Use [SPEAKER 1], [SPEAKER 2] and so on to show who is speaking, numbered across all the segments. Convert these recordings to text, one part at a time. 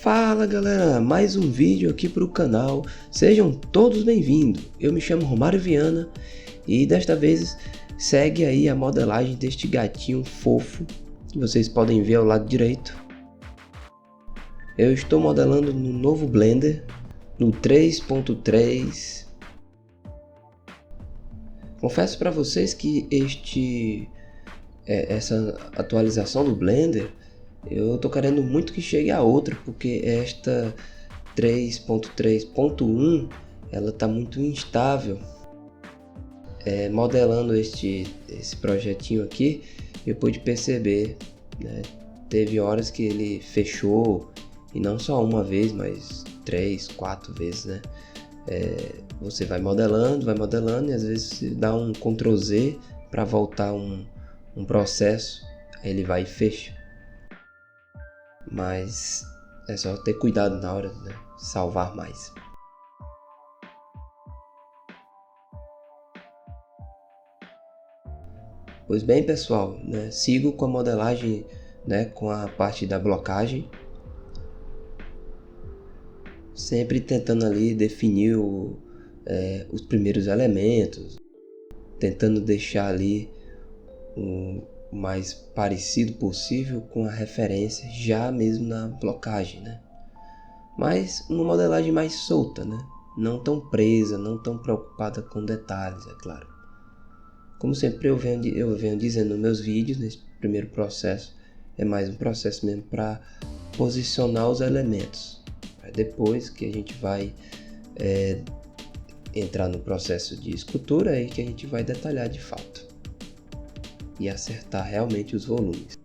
[SPEAKER 1] Fala galera, mais um vídeo aqui para o canal, sejam todos bem-vindos. Eu me chamo Romário Viana e desta vez segue aí a modelagem deste gatinho fofo que vocês podem ver ao lado direito. Eu estou modelando no novo Blender, no 3.3. Confesso para vocês que essa atualização do Blender, eu tô querendo muito que chegue a outra, porque esta 3.3.1 ela tá muito instável. Modelando esse projetinho aqui, eu pude perceber, né? Teve horas que ele fechou, e não só uma vez, mas 3, 4 vezes, né? Você vai modelando e às vezes você dá um Ctrl Z para voltar um processo, aí ele vai e fecha. Mas é só ter cuidado na hora, né? Salvar mais. Pois bem, pessoal, né? Sigo com a modelagem, né? Com a parte da blocagem, sempre tentando ali definir os primeiros elementos, tentando deixar ali o mais parecido possível com a referência já mesmo na blocagem, né? Mas uma modelagem mais solta, né? Não tão presa, não tão preocupada com detalhes, é claro. Como sempre eu venho dizendo nos meus vídeos, nesse primeiro processo é mais um processo mesmo para posicionar os elementos. Depois que a gente vai entrar no processo de escultura, aí que a gente vai detalhar de fato e acertar realmente os volumes.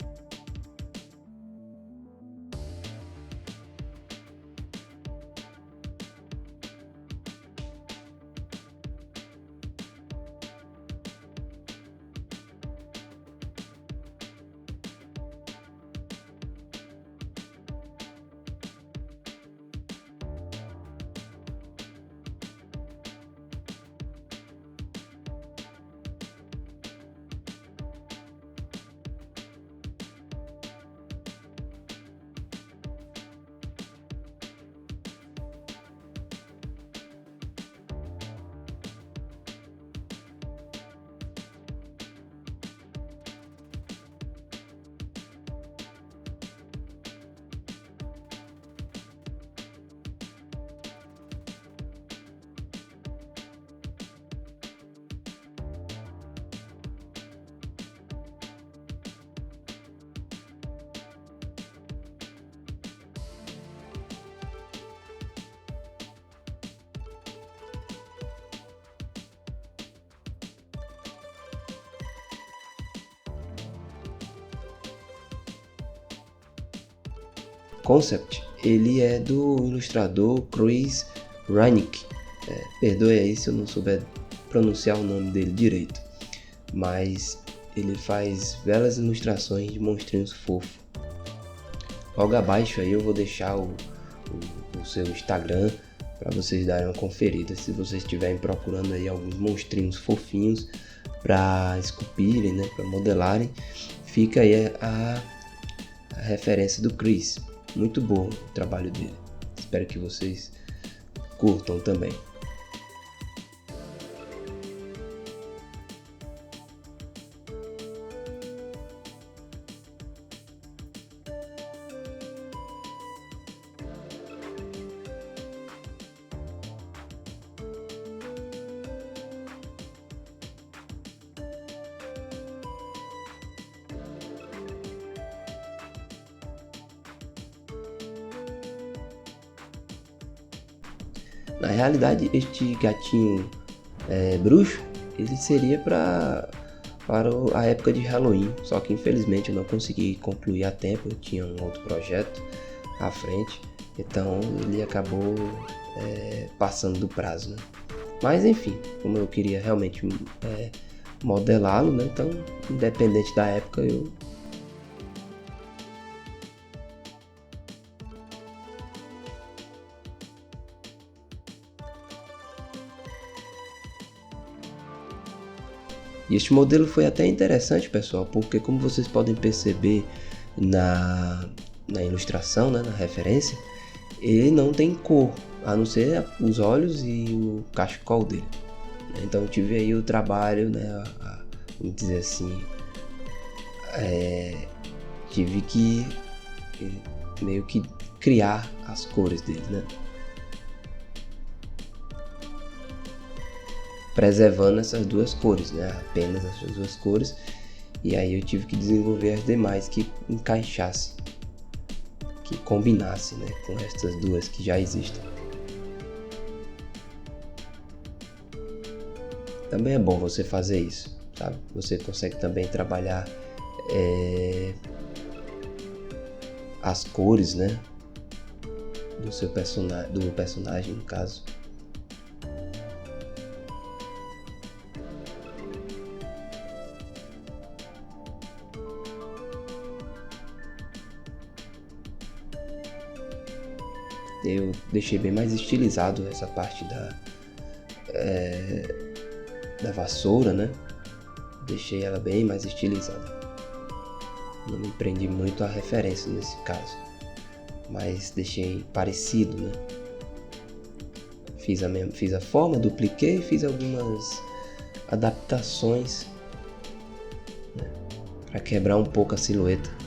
[SPEAKER 1] Concept, ele é do ilustrador Chris Reinick. Perdoe aí se eu não souber pronunciar o nome dele direito, mas ele faz belas ilustrações de monstrinhos fofos. Logo abaixo aí eu vou deixar o seu Instagram para vocês darem uma conferida, se vocês estiverem procurando aí alguns monstrinhos fofinhos para esculpirem, né, para modelarem. Fica aí a referência do Chris. Muito bom o trabalho dele. Espero que vocês curtam também. Na realidade, este gatinho bruxo, ele seria para a época de Halloween, só que infelizmente eu não consegui concluir a tempo, eu tinha um outro projeto à frente, então ele acabou passando do prazo, né? Mas enfim, como eu queria realmente modelá-lo, né? Então, independente da época, E este modelo foi até interessante, pessoal, porque como vocês podem perceber na ilustração, né, na referência, ele não tem cor, a não ser os olhos e o cachecol dele. Então eu tive aí o trabalho, né, vamos dizer assim, tive que meio que criar as cores dele, né? Preservando essas duas cores, né? Apenas essas duas cores. E aí eu tive que desenvolver as demais que encaixassem, que combinassem, né, com essas duas que já existem. Também é bom você fazer isso, sabe? Você consegue também trabalhar as cores, né, do seu personagem, no caso. Eu deixei bem mais estilizado essa parte da vassoura, né? Deixei ela bem mais estilizada. Não me prendi muito à referência nesse caso, mas deixei parecido, né? Fiz a forma, dupliquei e fiz algumas adaptações, né, para quebrar um pouco a silhueta.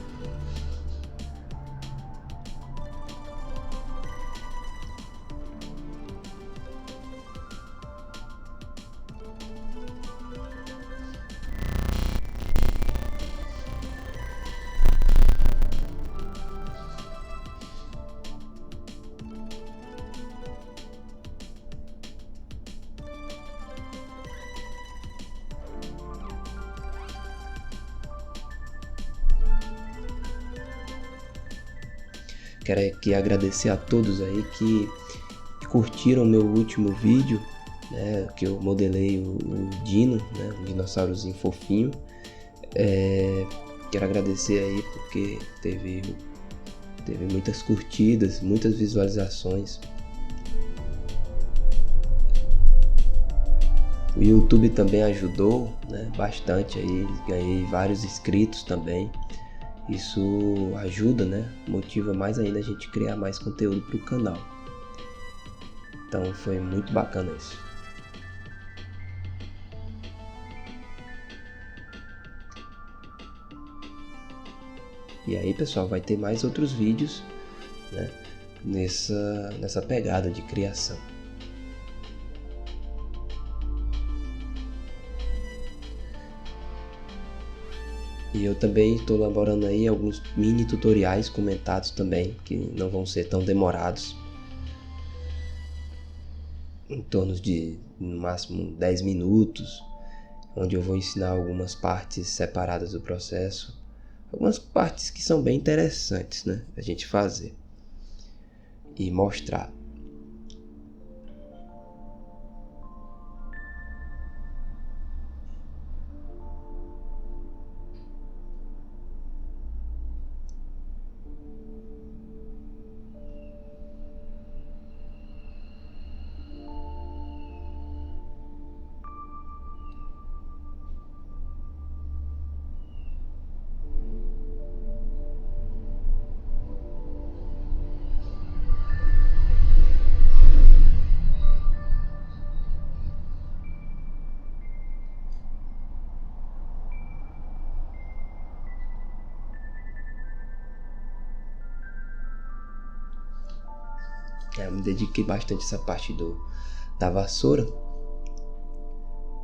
[SPEAKER 1] Quero aqui agradecer a todos aí que curtiram meu último vídeo, né, que eu modelei o Dino, né, um dinossaurozinho fofinho. Quero agradecer aí porque teve muitas curtidas, muitas visualizações. O YouTube também ajudou, né, bastante aí, ganhei vários inscritos também. Isso ajuda, né, motiva mais ainda a gente criar mais conteúdo para o canal. Então foi muito bacana isso. E aí, pessoal, vai ter mais outros vídeos, né, nessa pegada de criação. E eu também estou elaborando aí alguns mini tutoriais comentados também, que não vão ser tão demorados. Em torno de, no máximo, 10 minutos, onde eu vou ensinar algumas partes separadas do processo. Algumas partes que são bem interessantes, né, a gente fazer e mostrar. Eu me dediquei bastante a essa parte da vassoura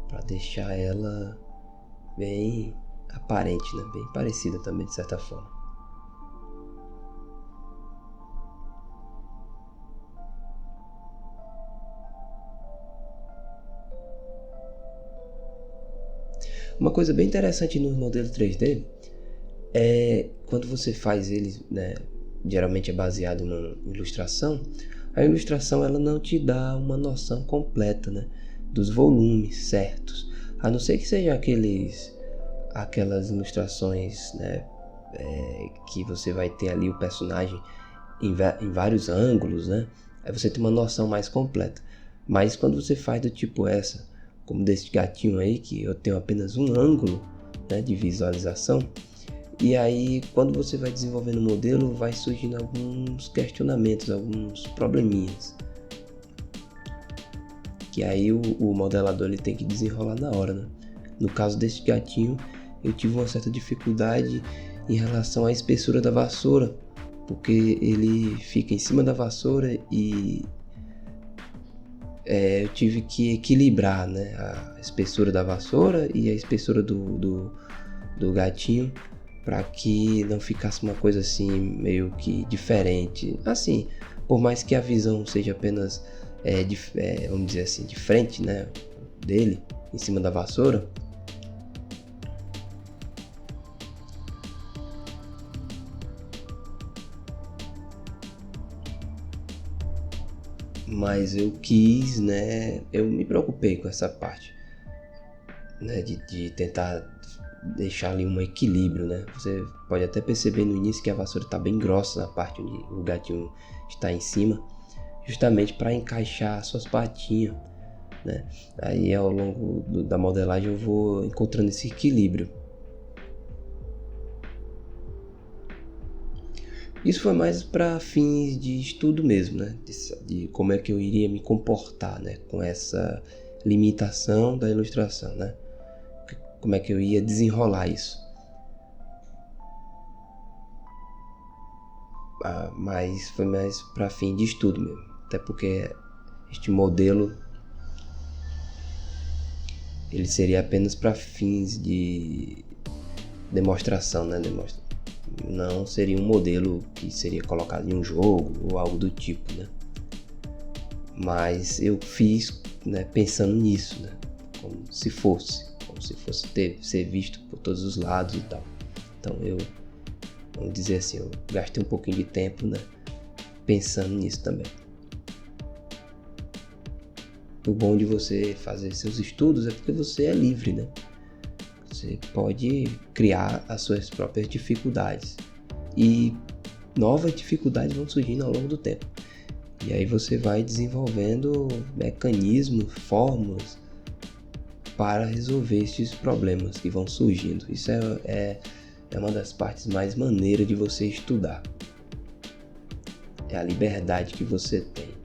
[SPEAKER 1] para deixar ela bem aparente, né? Bem parecida também, de certa forma. Uma coisa bem interessante nos modelos 3D é quando você faz eles, né? Geralmente é baseado em uma ilustração. A ilustração ela não te dá uma noção completa, né, dos volumes certos, a não ser que seja aquelas ilustrações, né, que você vai ter ali o personagem em vários ângulos, né, aí você tem uma noção mais completa. Mas quando você faz do tipo essa, como desse gatinho aí, que eu tenho apenas um ângulo, né, de visualização, E aí, quando você vai desenvolvendo o modelo, vai surgindo alguns questionamentos, alguns probleminhas. Que aí o modelador ele tem que desenrolar na hora, né? No caso desse gatinho, eu tive uma certa dificuldade em relação à espessura da vassoura, porque ele fica em cima da vassoura e eu tive que equilibrar, né, a espessura da vassoura e a espessura do gatinho para que não ficasse uma coisa assim meio que diferente. Assim, por mais que a visão seja apenas, vamos dizer assim, de frente, né, dele, em cima da vassoura, mas eu quis, né, eu me preocupei com essa parte, né, de tentar deixar ali um equilíbrio, né? Você pode até perceber no início que a vassoura está bem grossa na parte onde o gatinho está em cima, justamente para encaixar suas patinhas, né? Aí ao longo da modelagem eu vou encontrando esse equilíbrio. Isso foi mais para fins de estudo mesmo, né? De como é que eu iria me comportar, né? Com essa limitação da ilustração, né? Como é que eu ia desenrolar isso. Mas foi mais para fim de estudo mesmo. Até porque este modelo ele seria apenas para fins de demonstração, né? Não seria um modelo que seria colocado em um jogo ou algo do tipo, né? Mas eu fiz, né, pensando nisso, né? Como se fosse ser visto por todos os lados e tal. Então vamos dizer assim, eu gastei um pouquinho de tempo, né, pensando nisso também. O bom de você fazer seus estudos é porque você é livre, né? Você pode criar as suas próprias dificuldades e novas dificuldades vão surgindo ao longo do tempo. E aí você vai desenvolvendo mecanismos, fórmulas para resolver esses problemas que vão surgindo. Isso é uma das partes mais maneiras de você estudar. É a liberdade que você tem.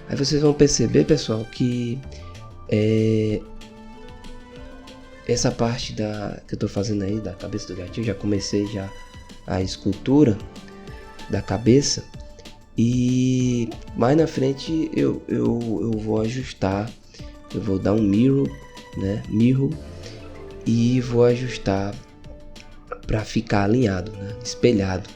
[SPEAKER 1] Aí vocês vão perceber, pessoal, que essa parte que eu tô fazendo aí da cabeça do gatinho, já comecei já a escultura da cabeça, e mais na frente eu vou ajustar, eu vou dar um mirror, né, e vou ajustar para ficar alinhado, né, espelhado.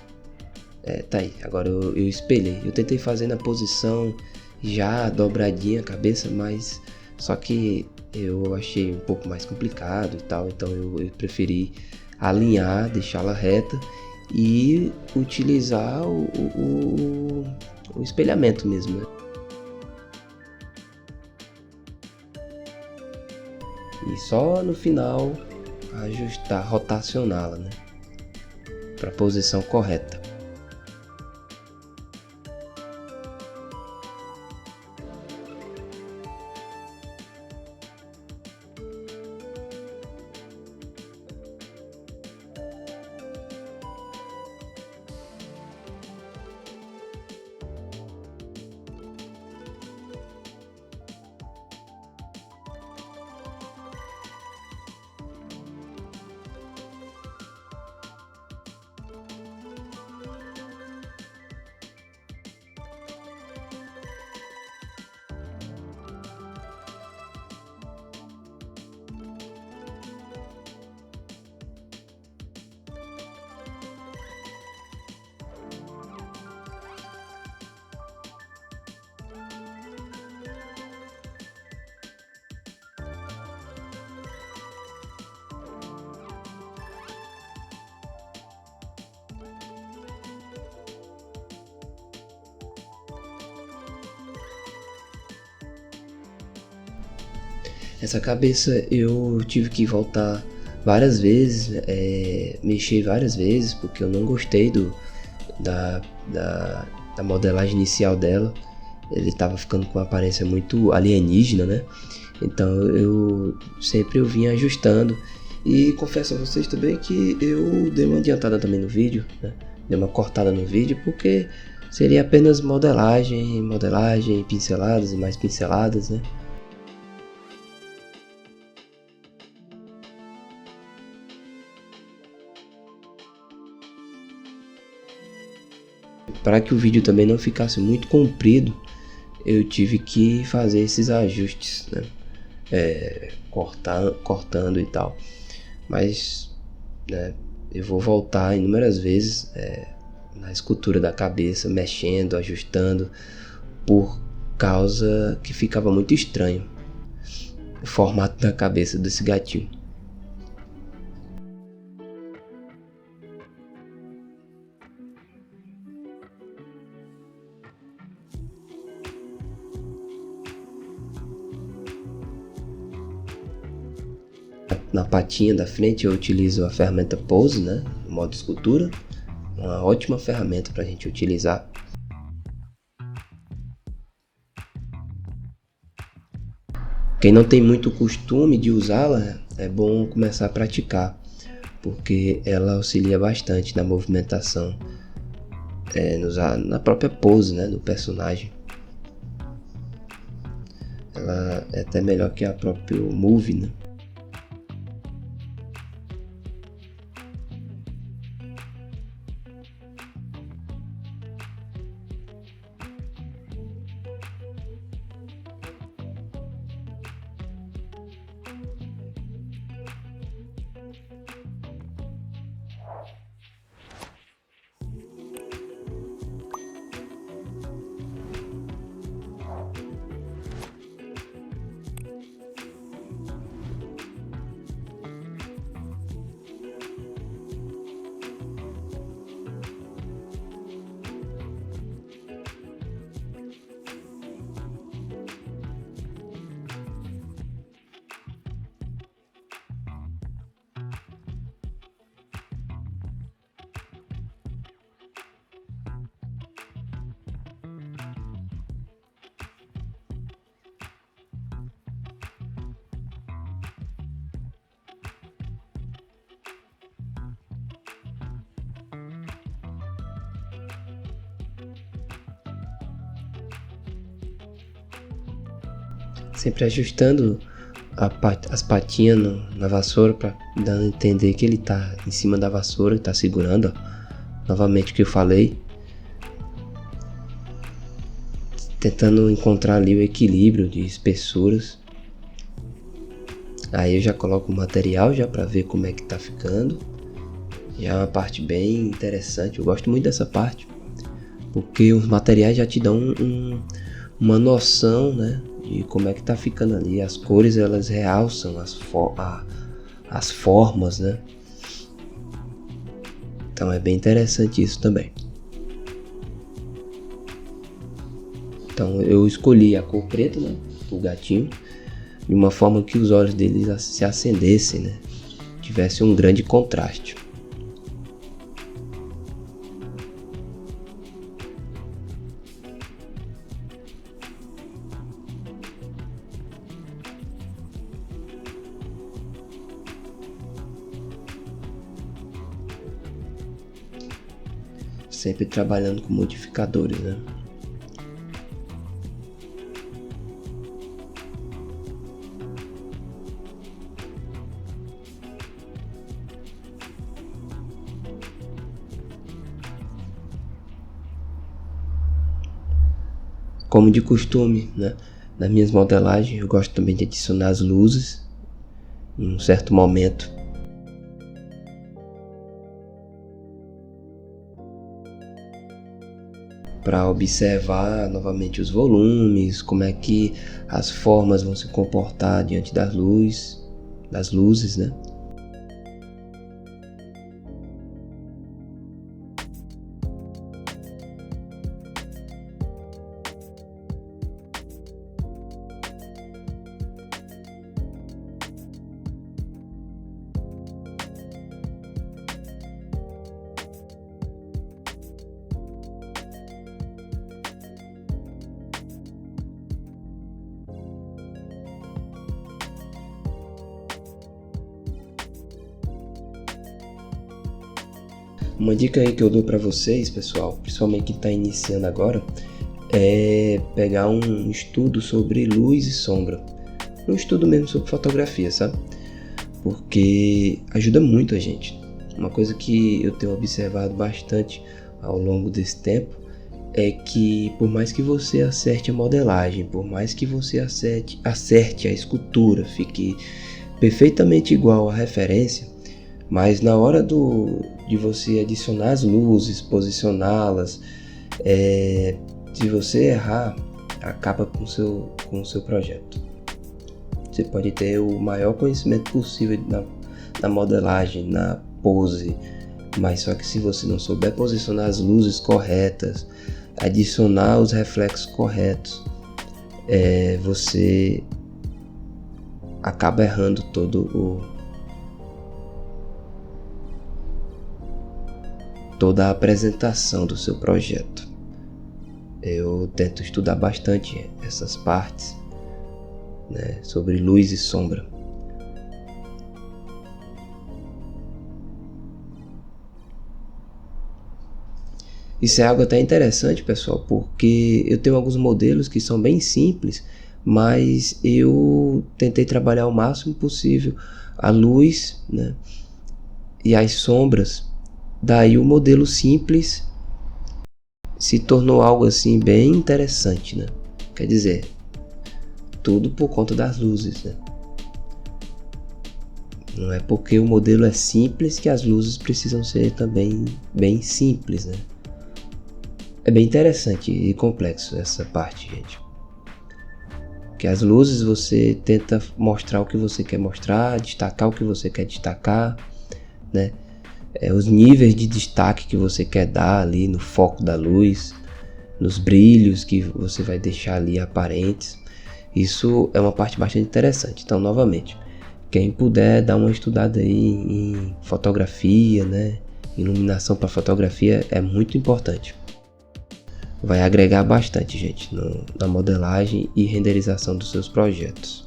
[SPEAKER 1] Tá aí, agora eu espelhei, eu tentei fazer na posição já dobradinha a cabeça, mas só que eu achei um pouco mais complicado e tal, então eu preferi alinhar, deixá-la reta e utilizar o espelhamento mesmo, né? E só no final ajustar, rotacioná-la, né, para a posição correta. Essa cabeça eu tive que voltar várias vezes, mexer várias vezes, porque eu não gostei da, da modelagem inicial dela. Ele estava ficando com uma aparência muito alienígena, né? Então eu sempre vinha ajustando. E confesso a vocês também que eu dei uma adiantada também no vídeo, né? Dei uma cortada no vídeo, porque seria apenas modelagem, pinceladas e mais pinceladas, né? Para que o vídeo também não ficasse muito comprido, eu tive que fazer esses ajustes, né? Cortando e tal. Mas, né, eu vou voltar inúmeras vezes na escultura da cabeça, mexendo, ajustando, por causa que ficava muito estranho o formato da cabeça desse gatinho. Na patinha da frente eu utilizo a ferramenta Pose, né, no modo escultura, uma ótima ferramenta para a gente utilizar. Quem não tem muito costume de usá-la, é bom começar a praticar, porque ela auxilia bastante na movimentação, na própria pose, né, do personagem. Ela é até melhor que a própria Move, né? sempre ajustando as patinhas na vassoura para dar a entender que ele tá em cima da vassoura, tá segurando, ó. Novamente o que eu falei, tentando encontrar ali o equilíbrio de espessuras. Aí eu já coloco o material já para ver como é que tá ficando. Já é uma parte bem interessante, eu gosto muito dessa parte, porque os materiais já te dão uma noção, né, de como é que tá ficando ali. As cores, elas realçam as formas, né. Então é bem interessante isso também. Então eu escolhi a cor preta, né, o gatinho, de uma forma que os olhos deles se acendessem, né, tivesse um grande contraste. Sempre trabalhando com modificadores, né? Como de costume, né? Nas minhas modelagens eu gosto também de adicionar as luzes em um certo momento. Para observar novamente os volumes, como é que as formas vão se comportar diante das luzes, né? Uma dica aí que eu dou para vocês, pessoal, principalmente quem está iniciando agora, é pegar um estudo sobre luz e sombra. Um estudo mesmo sobre fotografia, sabe? Porque ajuda muito a gente. Uma coisa que eu tenho observado bastante ao longo desse tempo é que por mais que você acerte a modelagem, por mais que você acerte a escultura, fique perfeitamente igual à referência, mas na hora de você adicionar as luzes, posicioná-las, se você errar, acaba com o seu projeto. Você pode ter o maior conhecimento possível na modelagem, na pose, mas só que se você não souber posicionar as luzes corretas, adicionar os reflexos corretos, você acaba errando toda a apresentação do seu projeto. Eu tento estudar bastante essas partes, né, sobre luz e sombra. Isso é algo até interessante, pessoal, porque eu tenho alguns modelos que são bem simples, mas eu tentei trabalhar o máximo possível a luz, né, e as sombras. Daí o modelo simples se tornou algo assim bem interessante, né? Quer dizer, tudo por conta das luzes, né? Não é porque o modelo é simples que as luzes precisam ser também bem simples, né? É bem interessante e complexo essa parte, gente. Porque as luzes você tenta mostrar o que você quer mostrar, destacar o que você quer destacar, né? Os níveis de destaque que você quer dar ali no foco da luz, nos brilhos que você vai deixar ali aparentes. Isso é uma parte bastante interessante. Então, novamente, quem puder dar uma estudada aí em fotografia, né? Iluminação para fotografia é muito importante. Vai agregar bastante, gente, na modelagem e renderização dos seus projetos.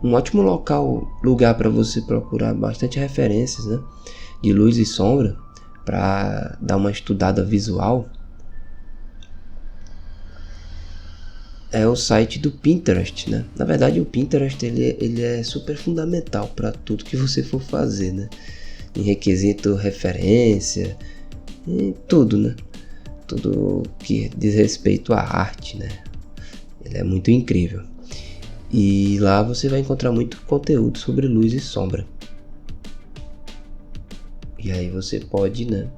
[SPEAKER 1] um ótimo lugar para você procurar bastante referências, né, de luz e sombra, para dar uma estudada visual, é o site do Pinterest, né? Na verdade, o Pinterest ele é super fundamental para tudo que você for fazer, né? Em requisito referência, em tudo, né? Tudo que diz respeito à arte, né? Ele é muito incrível. E lá você vai encontrar muito conteúdo sobre luz e sombra. E aí você pode, né,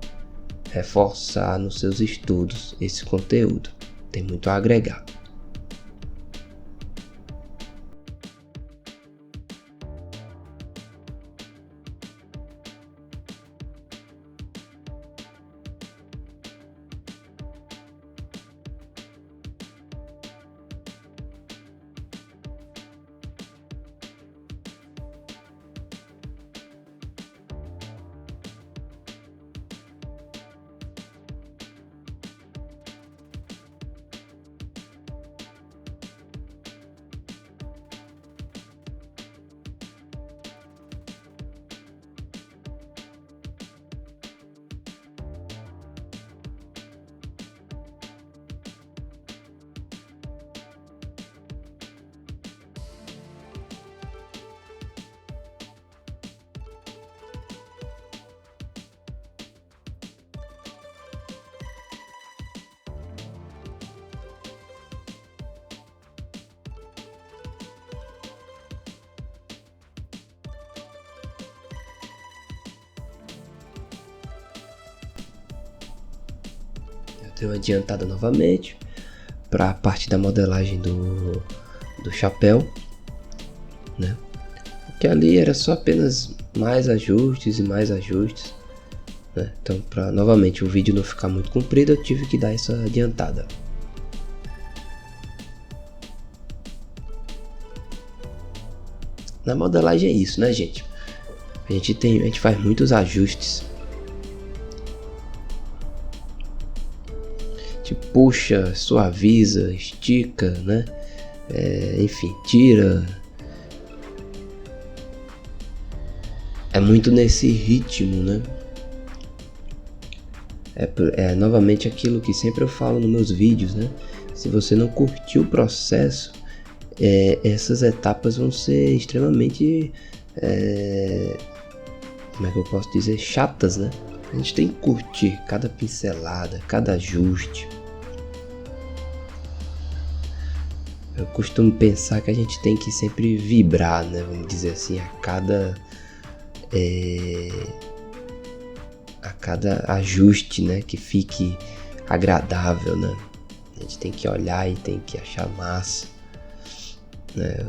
[SPEAKER 1] reforçar nos seus estudos esse conteúdo. Tem muito a agregar. Eu tenho adiantado novamente para a parte da modelagem do chapéu, né? Porque ali era só apenas mais ajustes e mais ajustes, né? Então, para novamente o vídeo não ficar muito comprido, eu tive que dar essa adiantada. Na modelagem é isso, né, gente? A gente faz muitos ajustes. Tipo, puxa, suaviza, estica, né? Enfim, tira. É muito nesse ritmo, né? É novamente aquilo que sempre eu falo nos meus vídeos, né? Se você não curtiu o processo, essas etapas vão ser extremamente, como é que eu posso dizer, chatas, né? A gente tem que curtir cada pincelada, cada ajuste. Eu costumo pensar que a gente tem que sempre vibrar, né? Vamos dizer assim, a cada ajuste, né? Que fique agradável, né? A gente tem que olhar e tem que achar massa, né?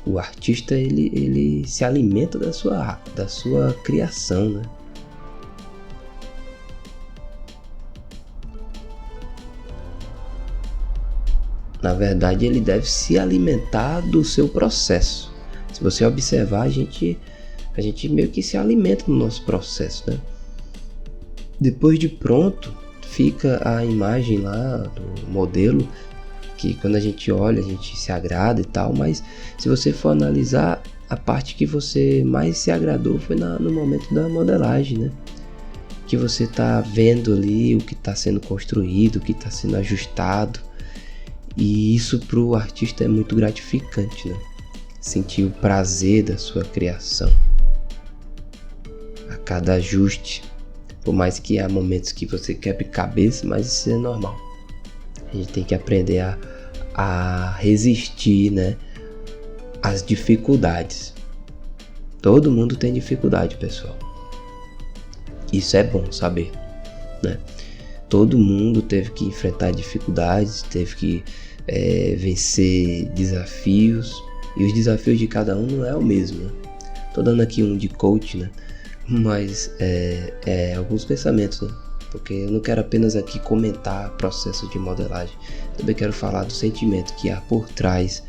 [SPEAKER 1] O artista ele se alimenta da sua criação, né? Na verdade, ele deve se alimentar do seu processo. Se você observar, a gente meio que se alimenta do nosso processo, né? Depois de pronto, fica a imagem lá do modelo, que quando a gente olha, a gente se agrada e tal, mas se você for analisar, a parte que você mais se agradou foi no momento da modelagem, né? Que você tá vendo ali o que está sendo construído, o que está sendo ajustado. E isso para o artista é muito gratificante, né? Sentir o prazer da sua criação a cada ajuste. Por mais que há momentos que você quebre cabeça, mas isso é normal. A gente tem que aprender a resistir, né, às dificuldades. Todo mundo tem dificuldade, pessoal. Isso é bom saber, né? Todo mundo teve que enfrentar dificuldades, teve que vencer desafios, e os desafios de cada um não é o mesmo, né? Tô dando aqui um de coach, né? Mas alguns pensamentos, né? Porque eu não quero apenas aqui comentar processo de modelagem, também quero falar do sentimento que há por trás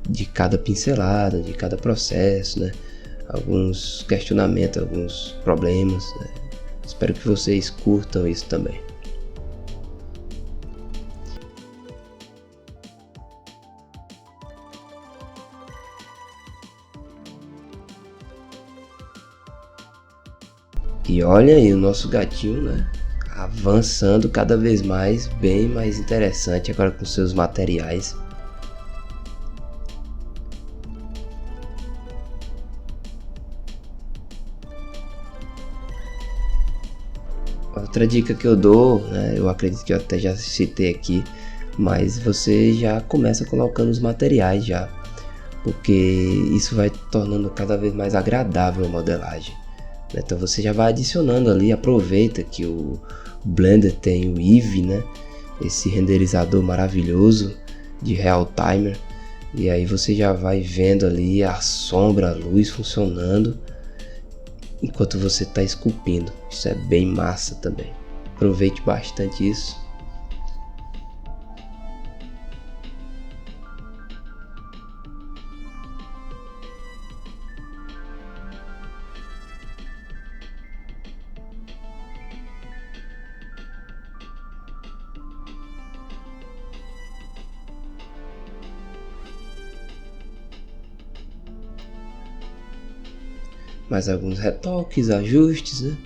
[SPEAKER 1] de cada pincelada, de cada processo, né? Alguns questionamentos, alguns problemas, né? Espero que vocês curtam isso também. E olha aí o nosso gatinho, né? Avançando cada vez mais, bem mais interessante agora com seus materiais. Outra dica que eu dou, né, eu acredito que eu até já citei aqui, mas você já começa colocando os materiais já, porque isso vai tornando cada vez mais agradável a modelagem. Então você já vai adicionando ali, aproveita que o Blender tem o Eevee, né, esse renderizador maravilhoso de Real Timer, e aí você já vai vendo ali a sombra, a luz funcionando enquanto você está esculpindo. Isso é bem massa também. Aproveite bastante isso. Mais alguns retoques, ajustes, né?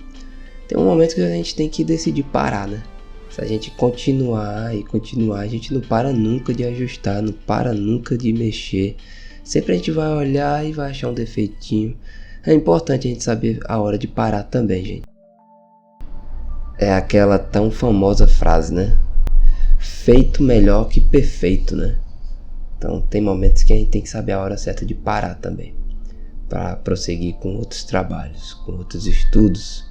[SPEAKER 1] Tem um momento que a gente tem que decidir parar, né? Se a gente continuar e continuar, a gente não para nunca de ajustar, não para nunca de mexer. Sempre a gente vai olhar e vai achar um defeitinho. É importante a gente saber a hora de parar também, gente. É aquela tão famosa frase, né? Feito melhor que perfeito, né? Então tem momentos que a gente tem que saber a hora certa de parar também, para prosseguir com outros trabalhos, com outros estudos.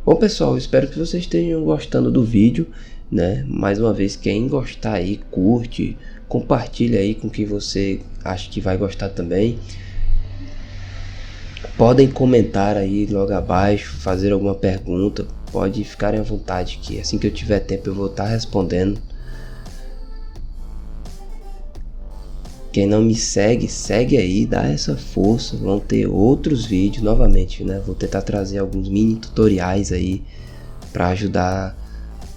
[SPEAKER 1] Bom pessoal, espero que vocês estejam gostando do vídeo, né? Mais uma vez, quem gostar aí, curte, compartilha aí com quem você acha que vai gostar também. Podem comentar aí logo abaixo, fazer alguma pergunta, pode ficarem à vontade, que assim que eu tiver tempo eu vou estar respondendo. Quem não me segue, segue aí, dá essa força. Vão ter outros vídeos novamente, né? Vou tentar trazer alguns mini tutoriais aí para ajudar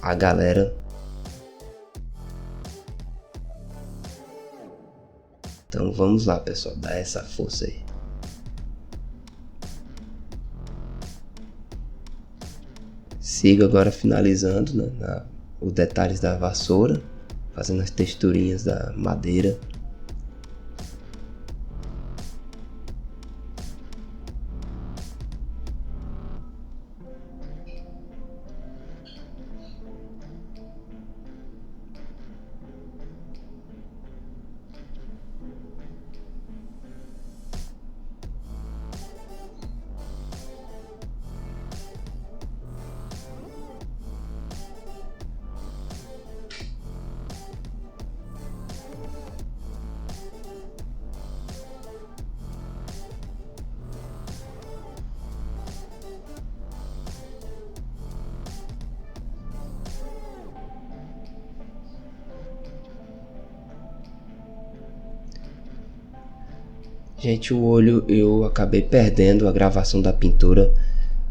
[SPEAKER 1] a galera. Então vamos lá, pessoal, dá essa força aí. Sigo agora finalizando, né, os detalhes da vassoura, fazendo as texturinhas da madeira. Gente, o olho eu acabei perdendo a gravação da pintura,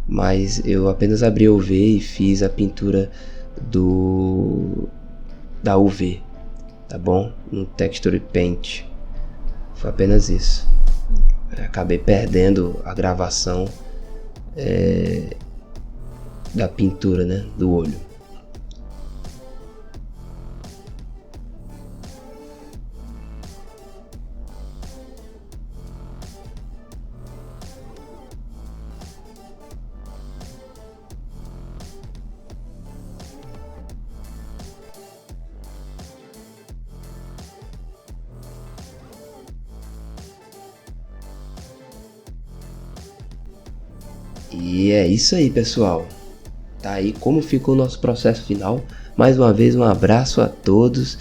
[SPEAKER 1] mas eu apenas abri o UV e fiz a pintura da UV, tá bom? No Texture Paint. Foi apenas isso. Acabei perdendo a gravação da pintura, né, do olho. E é isso aí, pessoal. Tá aí como ficou o nosso processo final. Mais uma vez, um abraço a todos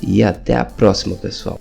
[SPEAKER 1] e até a próxima, pessoal.